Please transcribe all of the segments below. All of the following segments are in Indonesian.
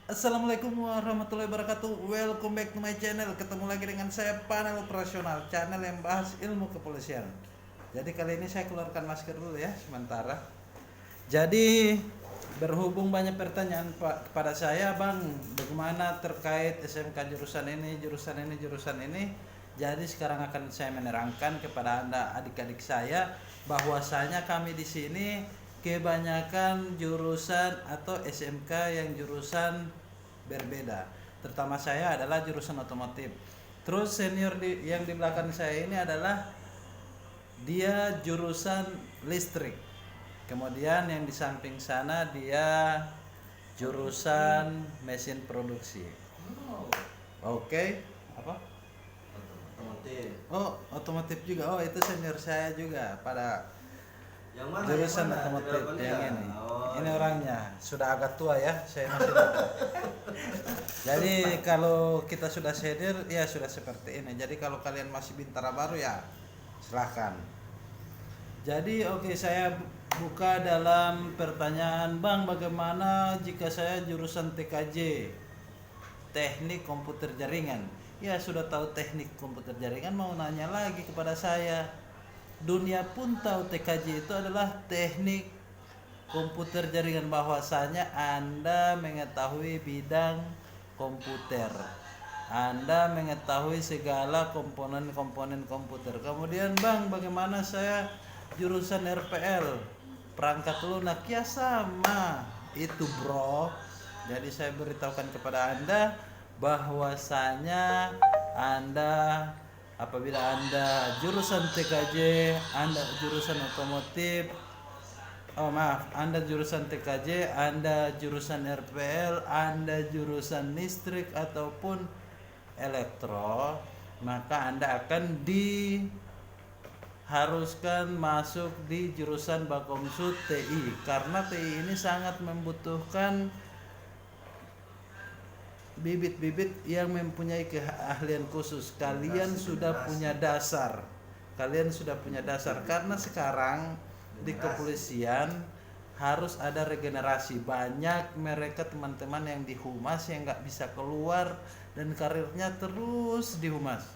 Assalamualaikum warahmatullahi wabarakatuh. Welcome back to my channel. Ketemu lagi dengan saya Panel Operasional, channel yang bahas ilmu kepolisian. Jadi kali ini saya keluarkan masker dulu ya sementara. Jadi berhubung banyak pertanyaan kepada saya, Bang, bagaimana terkait SMK jurusan ini, jurusan ini, jurusan ini. Jadi sekarang akan saya menerangkan kepada Anda adik-adik saya bahwasanya kami di sini kebanyakan jurusan atau SMK yang jurusan berbeda. Terutama saya adalah jurusan otomotif. Terus senior yang di belakang saya ini adalah dia jurusan listrik. Kemudian yang di samping sana dia jurusan mesin produksi. Oke, apa? Otomotif. Oh, otomotif juga. Oh, itu senior saya juga pada Yang mana? jurusan yang mana? otomotif Jawabannya? yang ini. Oh, Ini iya. orangnya sudah agak tua ya, saya masih muda. Jadi kalau kita sudah senior ya sudah seperti ini. Jadi kalau kalian masih bintara baru ya silahkan. Jadi oke, saya buka dalam pertanyaan, Bang, bagaimana jika saya jurusan TKJ, teknik komputer jaringan? Ya sudah tahu teknik komputer jaringan, mau nanya lagi kepada saya. Dunia pun tahu TKJ itu adalah teknik komputer jaringan, bahwasanya Anda mengetahui bidang komputer. Anda mengetahui segala komponen-komponen komputer. Kemudian, Bang, bagaimana saya jurusan RPL, perangkat lunak? Ya sama itu, bro. Jadi saya beritahukan kepada Anda bahwasanya Anda apabila Anda jurusan TKJ, Anda jurusan otomotif, Anda jurusan TKJ, Anda jurusan RPL, Anda jurusan listrik ataupun elektro, maka Anda akan diharuskan masuk di jurusan Bakomsu TI, karena TI ini sangat membutuhkan bibit-bibit yang mempunyai keahlian khusus. Kalian sudah punya dasar. Kalian sudah punya dasar karena sekarang di kepolisian harus ada regenerasi. Banyak mereka teman-teman yang di humas yang nggak bisa keluar dan karirnya terus di humas.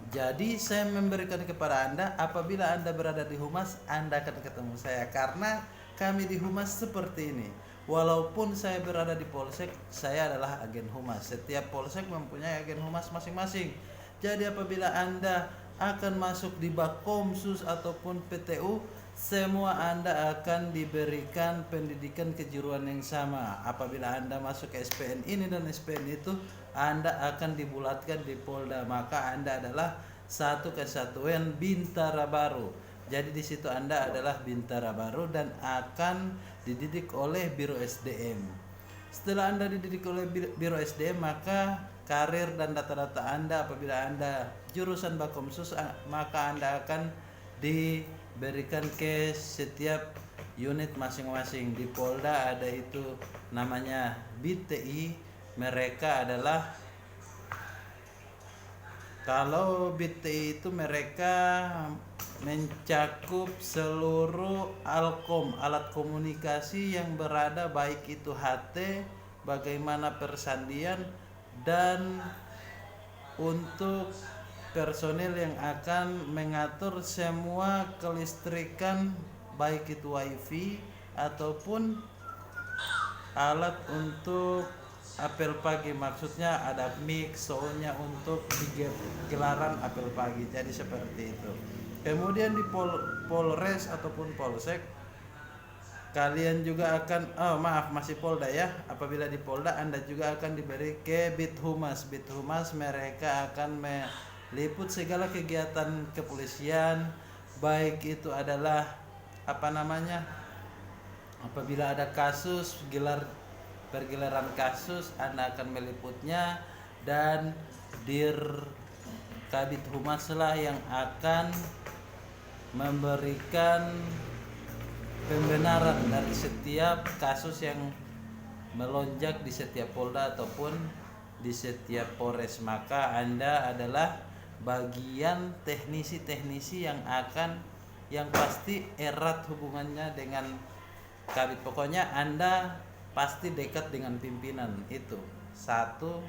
Jadi saya memberikan kepada Anda, apabila Anda berada di humas, Anda akan ketemu saya karena kami di humas seperti ini. Walaupun saya berada di polsek, saya adalah agen humas. Setiap polsek mempunyai agen humas masing-masing. Jadi apabila Anda akan masuk di Bakomsus ataupun PTU, semua Anda akan diberikan pendidikan kejuruan yang sama. Apabila Anda masuk ke SPN ini dan SPN itu, Anda akan dibulatkan di Polda. Maka Anda adalah satu kesatuan Bintara Baru. Jadi di situ Anda adalah Bintara Baru dan akan dididik oleh Biro SDM. Setelah Anda dididik oleh Biro SDM, maka karir dan data-data Anda apabila Anda jurusan Bakomsus, maka Anda akan diberikan ke setiap unit masing-masing. Di Polda ada itu namanya BTI. Mereka adalah, kalau BTI itu mereka mencakup seluruh Alkom, alat komunikasi yang berada, baik itu HT, bagaimana persandian, dan untuk personil yang akan mengatur semua kelistrikan, baik itu wifi ataupun alat untuk apel pagi, maksudnya ada mix soundnya untuk gelaran apel pagi. Jadi seperti itu. Kemudian di Polres ataupun Polsek, kalian juga akan masih Polda ya. Apabila di Polda, Anda juga akan diberi ke Bithumas. Bithumas mereka akan meliput segala kegiatan kepolisian, baik itu adalah apabila ada kasus, pergelaran kasus, Anda akan meliputnya, dan Dir Kabit Humas lah yang akan memberikan pembenaran dari setiap kasus yang melonjak di setiap Polda ataupun di setiap Polres. Maka Anda adalah bagian teknisi-teknisi yang pasti erat hubungannya dengan Kabit. Pokoknya Anda pasti dekat dengan pimpinan. Itu satu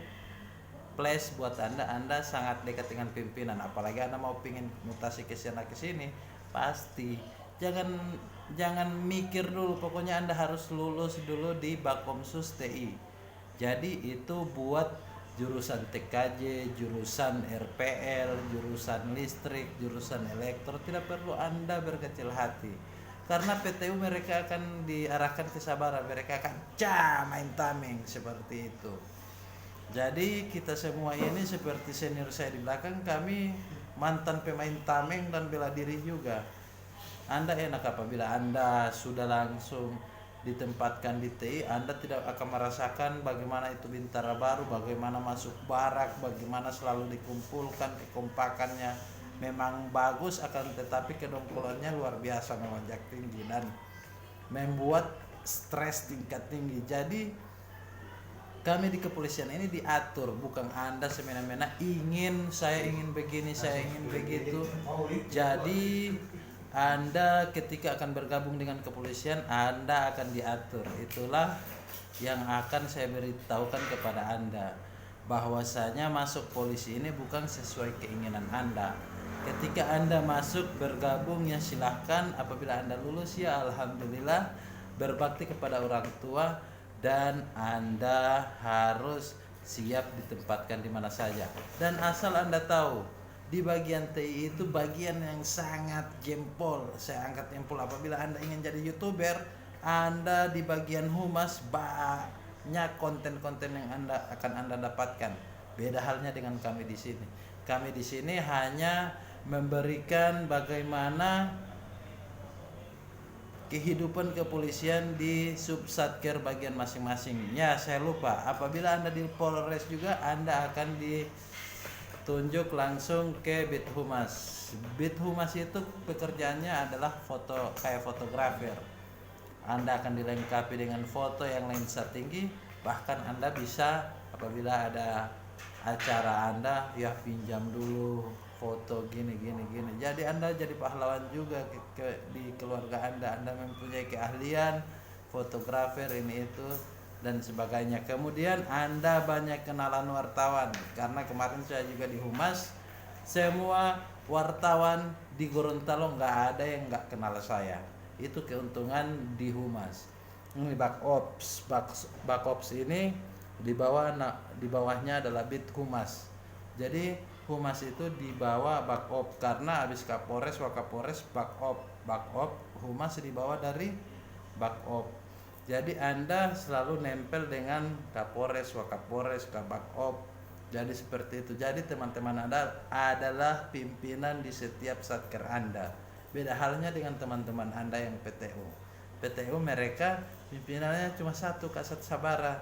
plus buat anda sangat dekat dengan pimpinan. Apalagi anda mau pingin mutasi ke sana ke sini, pasti jangan mikir dulu, pokoknya anda harus lulus dulu di Bakomsus TI. Jadi itu buat jurusan TKJ, jurusan RPL, jurusan listrik, jurusan elektro, tidak perlu anda berkecil hati. Karena PTU mereka akan diarahkan ke Sabara, mereka akan main tameng seperti itu. Jadi kita semua ini seperti senior saya di belakang, kami mantan pemain tameng dan bela diri juga. Anda enak apabila Anda sudah langsung ditempatkan di TI, Anda tidak akan merasakan bagaimana itu Bintara Baru, bagaimana masuk barak, bagaimana selalu dikumpulkan, kekompakannya memang bagus, akan tetapi kedongkolannya luar biasa melonjak tinggi dan membuat stres tingkat tinggi. Jadi kami di kepolisian ini diatur, bukan Anda semena-mena saya ingin begini, saya ingin begitu. Jadi Anda ketika akan bergabung dengan kepolisian, Anda akan diatur. Itulah yang akan saya beritahukan kepada Anda, bahwasanya masuk polisi ini bukan sesuai keinginan Anda. Ketika Anda masuk bergabung ya silahkan, apabila Anda lulus ya alhamdulillah, berbakti kepada orang tua, dan Anda harus siap ditempatkan di mana saja. Dan asal Anda tahu, di bagian TI itu bagian yang sangat jempol. Saya angkat jempol apabila Anda ingin jadi YouTuber, Anda di bagian humas banyak konten-konten yang akan Anda dapatkan. Beda halnya dengan kami di sini. Kami di sini hanya memberikan bagaimana kehidupan kepolisian di subsatker bagian masing-masing. Ya, saya lupa. Apabila Anda di Polres juga, Anda akan ditunjuk langsung ke Bit Humas. Bit Humas itu pekerjaannya adalah kayak fotografer. Anda akan dilengkapi dengan foto yang lensa tinggi, bahkan Anda bisa apabila ada acara Anda ya pinjam dulu foto gini. Jadi Anda jadi pahlawan juga di keluarga Anda mempunyai keahlian fotografer ini itu dan sebagainya. Kemudian Anda banyak kenalan wartawan, karena kemarin saya juga di Humas, semua wartawan di Gorontalo nggak ada yang nggak kenal saya. Itu keuntungan di Humas. Ini Bakops ini di bawahnya adalah Bit Humas. Jadi Humas itu di bawah Bakop, karena habis Kapolres, Wakapolres, Bakop, Humas di bawah dari Bakop. Jadi Anda selalu nempel dengan Kapolres, Wakapolres, Kabakop. Jadi seperti itu. Jadi teman-teman Anda adalah pimpinan di setiap satker Anda. Beda halnya dengan teman-teman Anda yang PTU. PTU mereka pimpinannya cuma satu, Kasat Sabara.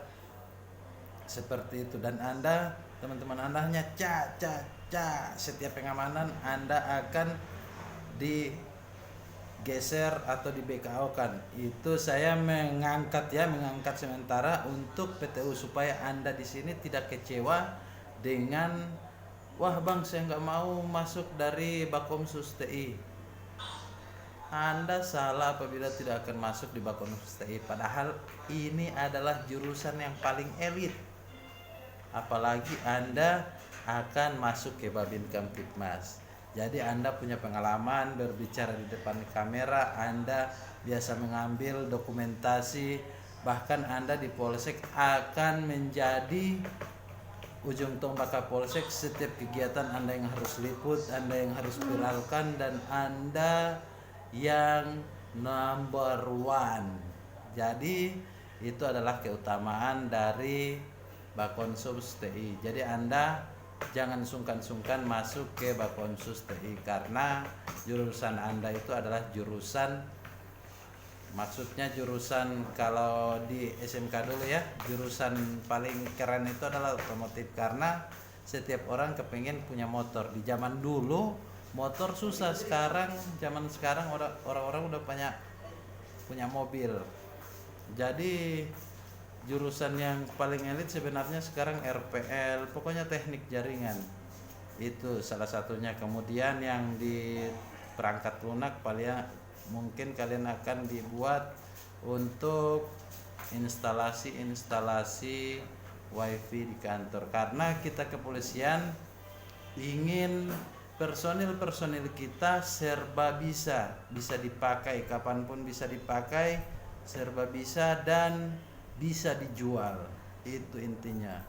Seperti itu. Dan Anda, teman-teman Anda hanya setiap pengamanan Anda akan digeser atau di BKO kan. Itu saya mengangkat sementara untuk PTU supaya Anda di sini tidak kecewa dengan wah bang saya nggak mau masuk dari Bakomsus TI. Anda salah apabila tidak akan masuk di Bakomsus TI, padahal ini adalah jurusan yang paling elit. Apalagi Anda akan masuk ke Babin Kamtipmas. Jadi Anda punya pengalaman berbicara di depan kamera, Anda biasa mengambil dokumentasi, bahkan Anda di Polsek akan menjadi ujung tombak Kapolsek. Setiap kegiatan Anda yang harus liput, Anda yang harus viralkan, dan Anda yang number one. Jadi itu adalah keutamaan dari Bakomsus TI. Jadi Anda jangan sungkan-sungkan masuk ke Bakomsus TI, karena jurusan Anda itu adalah jurusan, maksudnya jurusan kalau di SMK dulu ya, jurusan paling keren itu adalah otomotif, karena setiap orang kepingin punya motor. Di zaman dulu motor susah, zaman sekarang orang-orang udah punya mobil. Jadi jurusan yang paling elit sebenarnya sekarang RPL, pokoknya teknik jaringan itu salah satunya. Kemudian yang di perangkat lunak paling mungkin kalian akan dibuat untuk instalasi wifi di kantor, karena kita kepolisian ingin personil kita serba bisa dipakai kapanpun, bisa dipakai, serba bisa, dan bisa dijual. Itu intinya.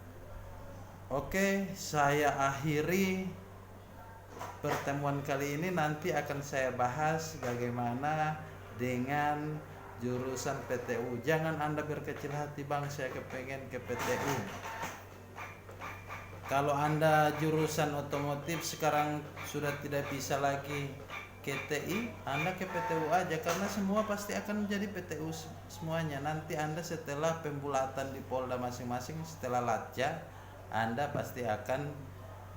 Oke, saya akhiri pertemuan kali ini. Nanti akan saya bahas bagaimana dengan jurusan PTU. Jangan Anda berkecil hati, Bang, saya kepengen ke PTU. Kalau Anda jurusan otomotif sekarang sudah tidak bisa lagi ke TI, Anda ke PTU aja, karena semua pasti akan menjadi PTU semuanya. Nanti Anda setelah pembulatan di Polda masing-masing, setelah latja, Anda pasti akan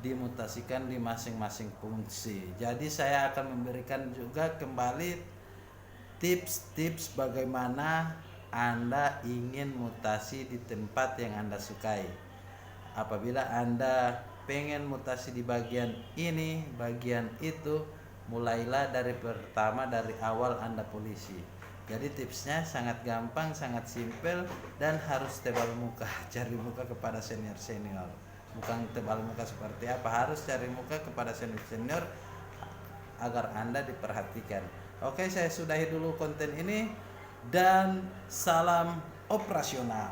dimutasikan di masing-masing fungsi. Jadi saya akan memberikan juga kembali tips-tips bagaimana Anda ingin mutasi di tempat yang Anda sukai. Apabila Anda pengen mutasi di bagian ini, bagian itu, mulailah dari pertama, dari awal Anda polisi. Jadi tipsnya sangat gampang, sangat simpel, dan harus tebal muka. Cari muka kepada senior-senior. Bukan tebal muka seperti apa, harus cari muka kepada senior-senior agar Anda diperhatikan. Oke, saya sudahi dulu konten ini, dan salam operasional.